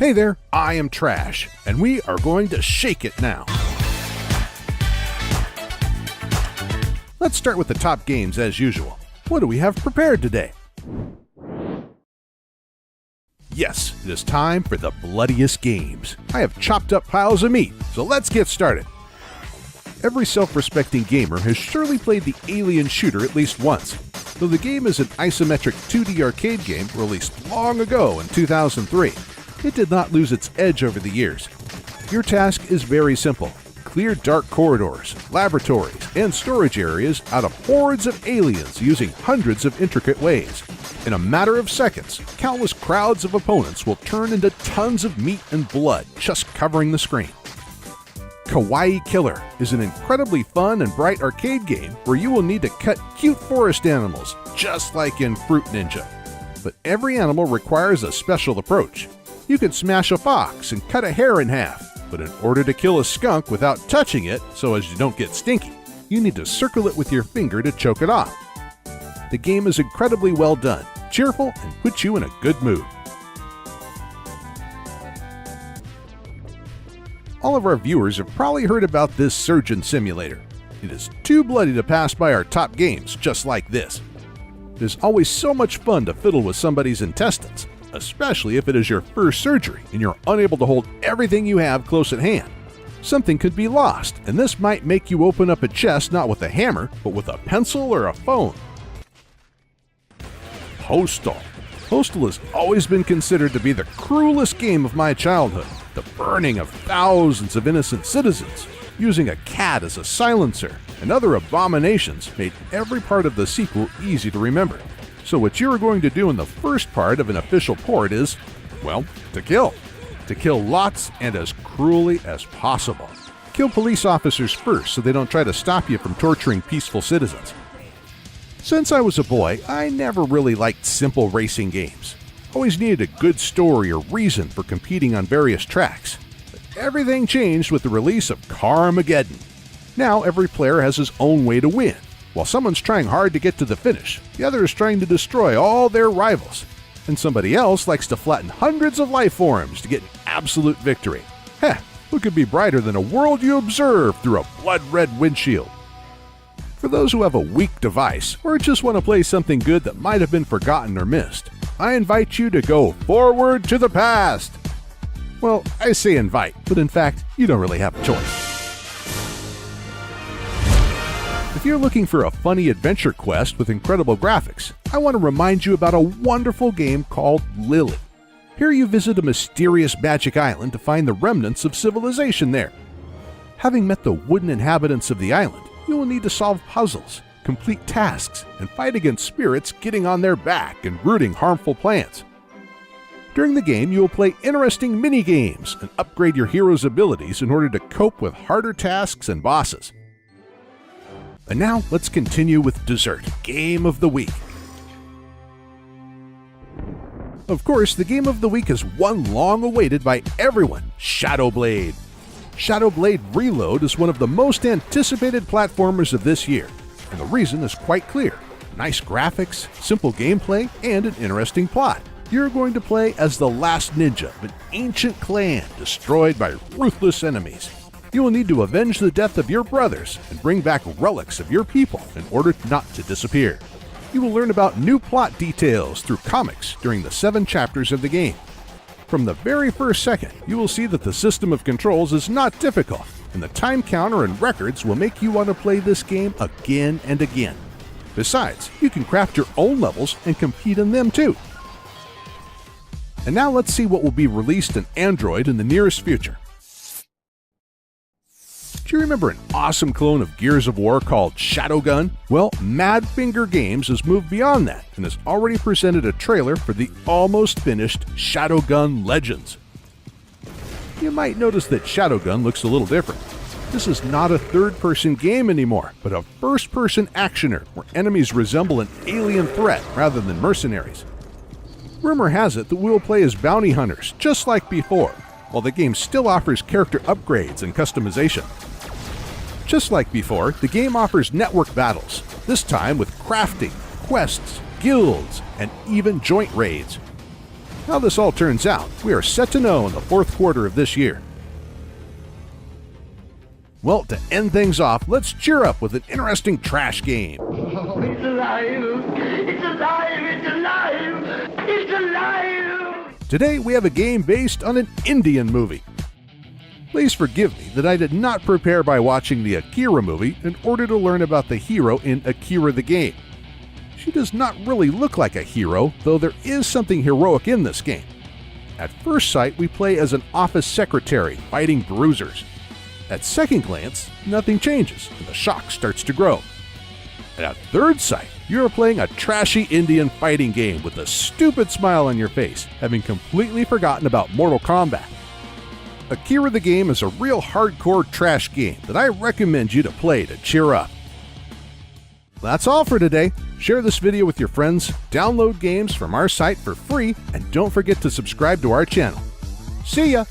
Hey there, I am Trash, and we are going to shake it now. Let's start with the top games as usual. What do we have prepared today? Yes, it is time for the bloodiest games. I have chopped up piles of meat, so let's get started. Every self-respecting gamer has surely played the Alien shooter at least once. Though the game is an isometric 2D arcade game released long ago in 2003, it did not lose its edge over the years. Your task is very simple. Clear dark corridors, laboratories, and storage areas out of hordes of aliens using hundreds of intricate ways. In a matter of seconds, countless crowds of opponents will turn into tons of meat and blood just covering the screen. Kawaii Killer is an incredibly fun and bright arcade game where you will need to cut cute forest animals, just like in Fruit Ninja. But every animal requires a special approach. You can smash a fox and cut a hare in half, but in order to kill a skunk without touching it so as you don't get stinky, you need to circle it with your finger to choke it off. The game is incredibly well done, cheerful, and puts you in a good mood. All of our viewers have probably heard about this surgeon simulator. It is too bloody to pass by our top games just like this. It is always so much fun to fiddle with somebody's intestines, especially if it is your first surgery and you're unable to hold everything you have close at hand. Something could be lost, and this might make you open up a chest not with a hammer, but with a pencil or a phone. Postal. Postal has always been considered to be the cruelest game of my childhood. The burning of thousands of innocent citizens, using a cat as a silencer, and other abominations made every part of the sequel easy to remember. So what you're going to do in the first part of an official port is, well, to kill. To kill lots and as cruelly as possible. Kill police officers first so they don't try to stop you from torturing peaceful citizens. Since I was a boy, I never really liked simple racing games. Always needed a good story or reason for competing on various tracks. But everything changed with the release of Carmageddon. Now every player has his own way to win. While someone's trying hard to get to the finish, the other is trying to destroy all their rivals. And somebody else likes to flatten hundreds of life forms to get an absolute victory. Heh, who could be brighter than a world you observe through a blood-red windshield? For those who have a weak device, or just want to play something good that might have been forgotten or missed, I invite you to go forward to the past. Well, I say invite, but in fact, you don't really have a choice. If you're looking for a funny adventure quest with incredible graphics, I want to remind you about a wonderful game called Lily. Here you visit a mysterious magic island to find the remnants of civilization there. Having met the wooden inhabitants of the island, you will need to solve puzzles, complete tasks, and fight against spirits getting on their back and rooting harmful plants. During the game, you will play interesting mini-games and upgrade your hero's abilities in order to cope with harder tasks and bosses. And now, let's continue with dessert, Game of the Week. Of course, the Game of the Week is one long awaited by everyone, Shadow Blade. Shadow Blade Reload is one of the most anticipated platformers of this year, and the reason is quite clear. Nice graphics, simple gameplay, and an interesting plot. You're going to play as the last ninja of an ancient clan destroyed by ruthless enemies. You will need to avenge the death of your brothers and bring back relics of your people in order not to disappear. You will learn about new plot details through comics during the 7 chapters of the game. From the very first second, you will see that the system of controls is not difficult, and the time counter and records will make you want to play this game again and again. Besides, you can craft your own levels and compete in them too. And now let's see what will be released in Android in the nearest future. Do you remember an awesome clone of Gears of War called Shadowgun? Well, Mad Finger Games has moved beyond that and has already presented a trailer for the almost finished Shadowgun Legends. You might notice that Shadowgun looks a little different. This is not a third-person game anymore, but a first-person actioner where enemies resemble an alien threat rather than mercenaries. Rumor has it that we will play as bounty hunters, just like before, while the game still offers character upgrades and customization. Just like before, the game offers network battles, this time with crafting, quests, guilds, and even joint raids. How this all turns out, we are set to know in the fourth quarter of this year. Well, to end things off, let's cheer up with an interesting trash game. Oh, it's alive! It's alive! It's alive! It's alive! Today we have a game based on an Indian movie. Please forgive me that I did not prepare by watching the Akira movie in order to learn about the hero in Akira the game. She does not really look like a hero, though there is something heroic in this game. At first sight, we play as an office secretary fighting bruisers. At second glance, nothing changes, and the shock starts to grow. And at third sight, you are playing a trashy Indian fighting game with a stupid smile on your face, having completely forgotten about Mortal Kombat. Akira the game is a real hardcore trash game that I recommend you to play to cheer up. That's all for today. Share this video with your friends, download games from our site for free, and don't forget to subscribe to our channel. See ya!